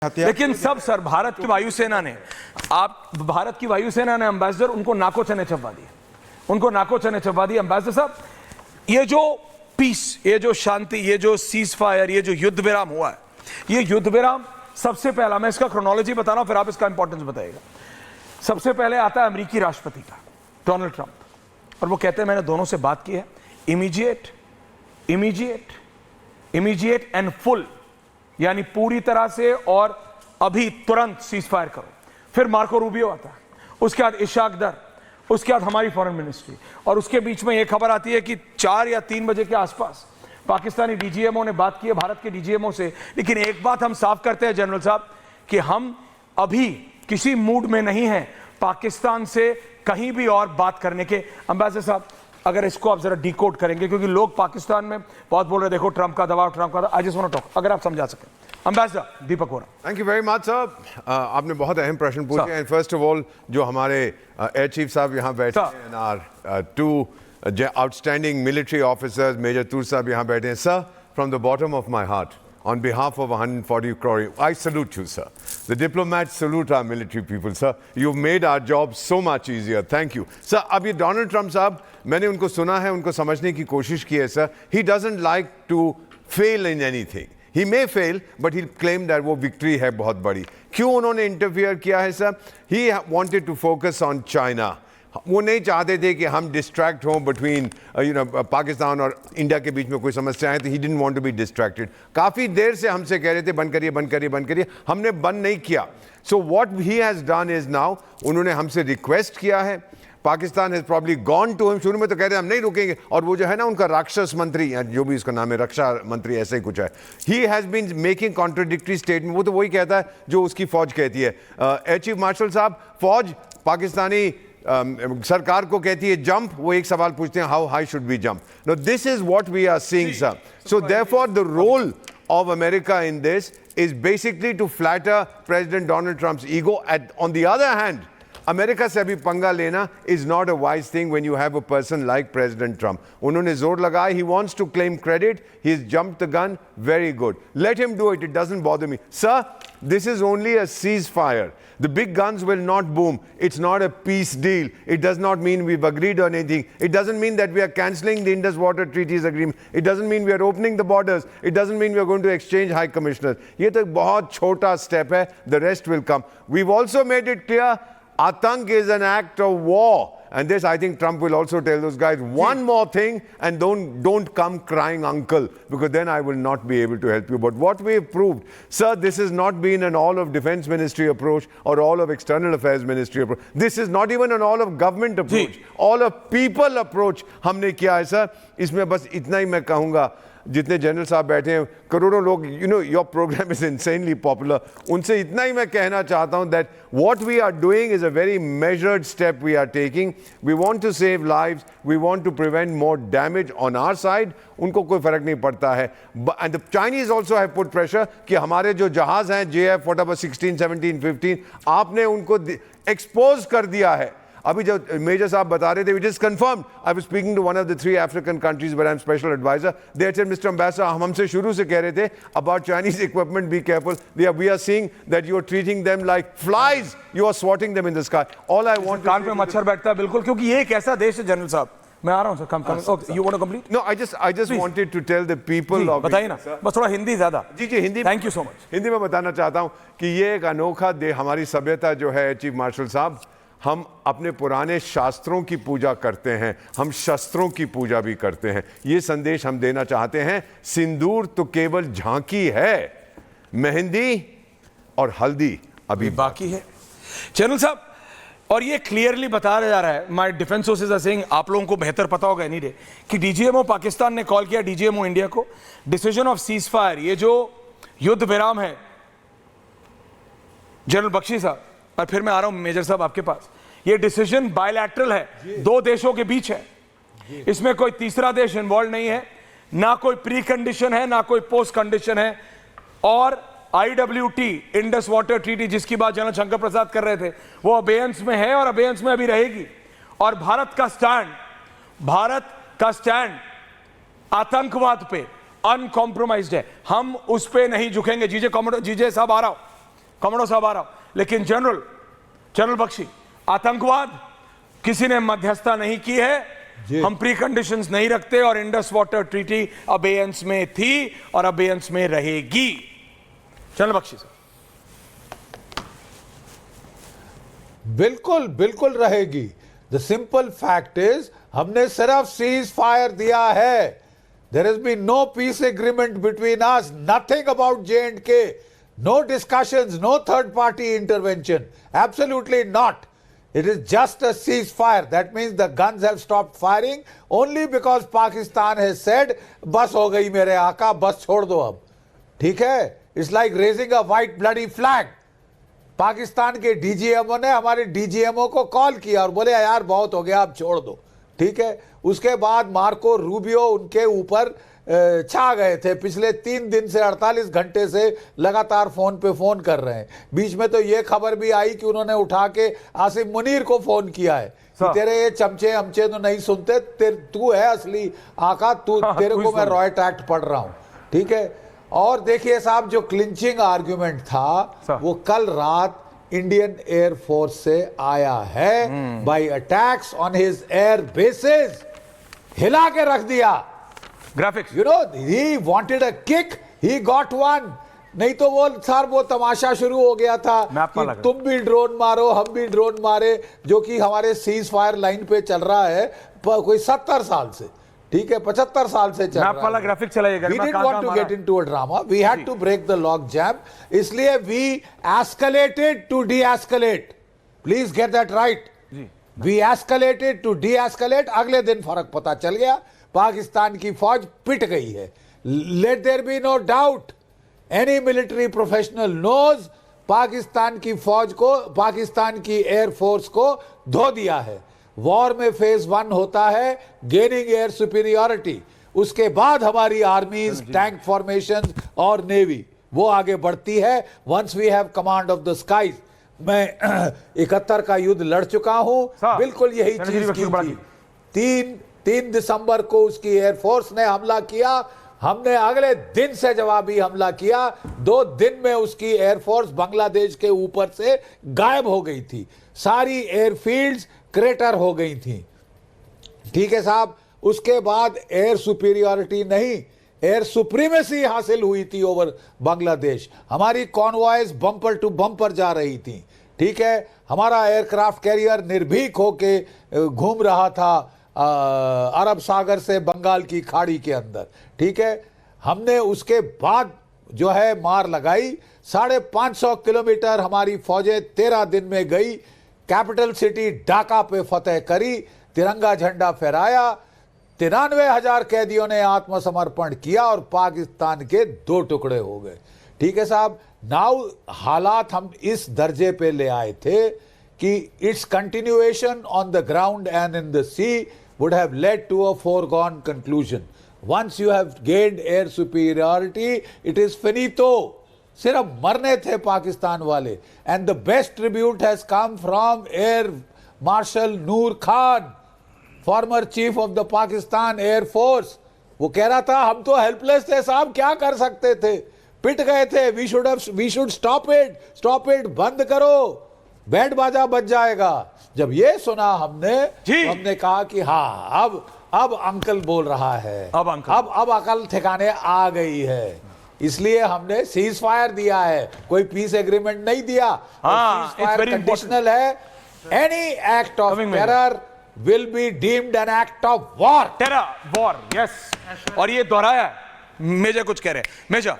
लेकिन सब सर भारत की वायुसेना ने एम्बेसडर उनको नाको चने चबा दिए। एम्बेसडर साहब, ये जो पीस, ये जो शांति, ये जो सीज फायर, ये जो युद्ध विराम हुआ है, ये युद्ध विराम सबसे पहला, मैं इसका क्रोनोलॉजी बता रहा हूं, फिर आप इसका इंपॉर्टेंस बताइएगा। सबसे पहले आता है अमेरिकी राष्ट्रपति का, डोनाल्ड ट्रंप, और वो कहते हैं मैंने दोनों से बात की है, इमीडिएट एंड फुल, यानी पूरी तरह से और अभी तुरंत सीज फायर करो। फिर मार्को रूबियो आता है, उसके बाद इशाक दर, उसके बाद हमारी फॉरेन मिनिस्ट्री, और उसके बीच में यह खबर आती है कि 4 या 3 बजे के आसपास पाकिस्तानी डीजीएमओ ने बात की है भारत के डीजीएमओ से। लेकिन एक बात हम साफ करते हैं जनरल साहब, कि हम अभी किसी मूड में नहीं हैं पाकिस्तान से कहीं भी और बात करने के। एम्बेसडर साहब, अगर इसको आप जरा डिकोड करेंगे, क्योंकि लोग पाकिस्तान में बहुत बोल रहे हैं, देखो ट्रंप का दबाव, I just want to talk, अगर आप समझा सकें। Ambassador Deepak Vora. Thank you very much sir. आपने बहुत अहम प्रश्न पूछे हैं। फर्स्ट ऑफ ऑल, जो हमारे एयर चीफ साहब यहाँ बैठे हैं, and our 2 outstanding military officers, major Toor साहब यहाँ बैठे हैं, sir, from the bottom of my heart, on behalf of 140 crore, I salute you, sir. The diplomats salute our military people, sir. You've made our job so much easier. Thank you. Sir, अब ये Donald Trump साहब, मैंने उनको सुना है, उनको समझने की कोशिश की है, sir. He doesn't like to fail in anything. He may fail, but he'll claim that वो victory है बहुत बड़ी। क्यों उन्होंने interfere किया है, sir? He wanted to focus on China. वो नहीं चाहते थे कि हम डिस्ट्रैक्ट हों बिटवीन पाकिस्तान और इंडिया के बीच में कोई समस्या है, तो he didn't want to be distracted. काफ़ी देर से हमसे कह रहे थे बंद करिए, हमने बंद नहीं किया। So what he has done is now, उन्होंने हमसे रिक्वेस्ट किया है, Pakistan has probably gone to him. शुरू में तो कह रहे हम नहीं रुकेंगे, और वो जो है ना उनका राक्षस मंत्री, जो भी उसका नाम है, रक्षा मंत्री ऐसा ही कुछ है, he has been making contradictory statement. वो तो वही कहता है जो उसकी फौज कहती है। एयर चीफ मार्शल साहब, फौज पाकिस्तानी सरकार को कहती है जंप, वो एक सवाल पूछते हैं, how high should be jump. No, this is what we are seeing, sir. So therefore the role of America in this is basically to flatter President Donald Trump's ego. On the other hand, America से अभी पंगा लेना is not a wise thing when you have a person like President Trump. उन्होंने जोर लगाया, he wants to claim credit, he's jumped the gun, very good. Let him do it, it doesn't bother me. Sir, this is only a ceasefire. The big guns will not boom. It's not a peace deal. It does not mean we've agreed on anything. It doesn't mean that we are cancelling the Indus Water Treaties agreement. It doesn't mean we are opening the borders. It doesn't mean we are going to exchange high commissioners. ये तो एक बहुत छोटा step है. The rest will come. We've also made it clear, Atank is an act of war. And this, I think Trump will also tell those guys one more thing, and don't come crying uncle, because then I will not be able to help you. But what we've proved, sir, this has not been an all of defense ministry approach or all of external affairs ministry approach. This is not even an all of government approach. All of people approach हमने किया है, sir. इसमें बस इतना ही मैं कहूँगा, जितने general साहब बैठे हैं, करोड़ों लोग, you know, your program is insanely popular. उनसे इतना ही मैं कहना चाहता हूँ that what we are doing is a very measured step we are taking. We want to save lives. We want to prevent more damage on our side. उनको कोई फर्क नहीं पड़ता है. And the Chinese also have put pressure कि हमारे जो जहाज हैं, JF, whatever 16, 17, 15, आपने उनको expose कर दिया है. अभी जो मेजर साहब बता रहे थे, which is confirmed. I was speaking to one of the 3 African countries where I'm special advisor. They said, Mr. Ambassador, हम हमसे शुरू से कह रहे थे about Chinese equipment, be careful. We are seeing that you are treating them like flies. You are swatting them in the sky. All I want. कान पे मच्छर बैठता है बिल्कुल, क्योंकि ये एक ऐसा देश है जनरल साहब. मैं आ रहा हूँ sir, come okay, you want to complete? No, I just wanted to tell the people of. बताइए ना, बस थोड़ा हिंदी ज़्यादा. जी Hindi. Thank you so much. Hindi में बताना चाहता हूँ कि ये एक अनोखा दे हमारी सभ्यता जो है, चीफ मार्शल साहब, हम अपने पुराने शास्त्रों की पूजा करते हैं, हम शस्त्रों की पूजा भी करते हैं। ये संदेश हम देना चाहते हैं, सिंदूर तो केवल झांकी है, मेहंदी और हल्दी अभी बाकी है। जनरल साहब, और ये क्लियरली बताया जा रहा है, my defence sources are saying, आप लोगों को बेहतर पता होगा नहीं रे, कि डीजीएमओ पाकिस्तान ने कॉल किया डीजीएमओ इंडिया को, डिसीजन ऑफ सीज फायर, ये जो युद्ध विराम है, जनरल बख्शी साहब, और फिर मैं आ रहा हूं मेजर साहब आपके पास, ये डिसीजन बायलैटरल है, 2 देशों के बीच है, इसमें कोई तीसरा देश इन्वॉल्व नहीं है, ना कोई प्री कंडीशन है, ना कोई पोस्ट कंडीशन है, और IWT, इंडस वाटर ट्रीटी, जिसकी बात जनरल शंकर प्रसाद कर रहे थे, वो अबेयंस में है और अबेयंस में अभी रहेगी। और भारत का स्टैंड आतंकवाद पे अनकॉम्प्रोमाइज्ड है, हम उस पे नहीं झुकेंगे। जीजे साहब आ रहा हूं, कमांडो साहब आ रहा हूं, लेकिन जनरल बख्शी, आतंकवाद किसी ने मध्यस्थता नहीं की है, हम प्री कंडीशंस नहीं रखते, और इंडस वाटर ट्रीटी अबेयंस में थी और अबेयंस में रहेगी। जनरल बख्शी साहब। बिल्कुल बिल्कुल रहेगी। द सिंपल फैक्ट इज हमने सिर्फ सीज फायर दिया है। There has been no peace agreement between us, nothing about J&K, no discussions, no third party intervention, absolutely not. It is just a ceasefire. That means the guns have stopped firing only because Pakistan has said, बस हो गई मेरे आका, बस छोड़ दो अब. ठीक है? It's like raising a white bloody flag. Pakistan के डीजीएमओ ने हमारे डीजीएमओ को कॉल किया और बोले यार बहुत हो गया, अब छोड़ दो. ठीक है? उसके बाद मार्को रूबियो उनके ऊपर छा गए थे. पिछले 3 दिन से 48 घंटे से लगातार फोन पे फोन कर रहे हैं. बीच में तो ये खबर भी आई कि उन्होंने उठा के आसिफ मुनीर को फोन किया है कि तेरे ये चमचे अमचे तो नहीं सुनते, तू है असली आका, तेरे को मैं रॉयट एक्ट पढ़ रहा हूं. ठीक है? और देखिए साहब, जो क्लिंचिंग आर्ग्यूमेंट था वो कल रात इंडियन एयर फोर्स से आया है. By attacks on his air bases, हिला के रख दिया. Graphics, you know, he wanted a kick, he got one. नहीं तो वो सर वो तमाशा शुरू हो गया था कि तुम भी ड्रोन मारो, हम भी ड्रोन मारे, जो कि हमारे सीज फायर लाइन पे चल रहा है कोई 70 साल से. ठीक है, 75 साल से चल रहा है. वाला graphic चलाइएगा. We didn't want to get into a drama. We had to break the log jam. इसलिए we escalated to de-escalate. Please get that right. We escalated to de-escalate. अगले दिन फर्क पता चल गया, पाकिस्तान की फौज पिट गई है. Let there be no doubt. Any military professional knows Pakistan की फौज को, पाकिस्तान की एयरफोर्स को धो दिया है. वॉर में फेज 1 होता है गेनिंग एयर सुपीरियरिटी, उसके बाद हमारी आर्मीज, टैंक फॉर्मेशन और नेवी वो आगे बढ़ती है. Once we have command of the skies. मैं 71 का युद्ध लड़ चुका हूं, बिल्कुल यही चीज की थी. 3 दिसंबर को उसकी एयरफोर्स ने हमला किया, हमने अगले दिन से जवाबी हमला किया. 2 दिन में उसकी एयरफोर्स बांग्लादेश के ऊपर से गायब हो गई थी. सारी एयरफील्ड्स क्रेटर हो गई थी. ठीक है साहब. उसके बाद एयर सुपीरियरिटी नहीं, एयर सुप्रीमेसी हासिल हुई थी ओवर बांग्लादेश. हमारी कॉन्वॉयज बम्पर टू बम्पर जा रही थी. ठीक है, हमारा एयरक्राफ्ट कैरियर निर्भीक होके घूम रहा था अरब सागर से बंगाल की खाड़ी के अंदर. ठीक है, हमने उसके बाद जो है मार लगाई. 550 किलोमीटर हमारी फौजें 13 दिन में गई. कैपिटल सिटी ढाका पे फतेह करी, तिरंगा झंडा फहराया. 93,000 कैदियों ने आत्मसमर्पण किया और पाकिस्तान के 2 टुकड़े हो गए. ठीक है साहब. नाउ हालात हम इस दर्जे पे ले आए थे कि it's continuation on the ground and in the sea would have led to a foregone conclusion. Once you have gained air superiority, it is finito. सिर्फ मरने थे पाकिस्तान वाले. And the best tribute has come from Air Marshal Noor Khan, former chief of the Pakistan Air Force. वो कह रहा था हम तो हेल्पलेस थे साहब, क्या कर सकते थे, पिट गए थे. we should stop it, बंद करो, बैंड बाजा बज जाएगा. जब ये सुना हमने तो हमने कहा कि हाँ अब अंकल बोल रहा है, अब अकल ठिकाने आ गई है. इसलिए हमने सीज फायर दिया है, कोई पीस एग्रीमेंट नहीं दिया. सीज फायर कंडीशनल है. Any act of terror will be deemed an act of war. Terror war, yes. और ये दोहराया मेजर कुछ कह रहे हैं. मेजर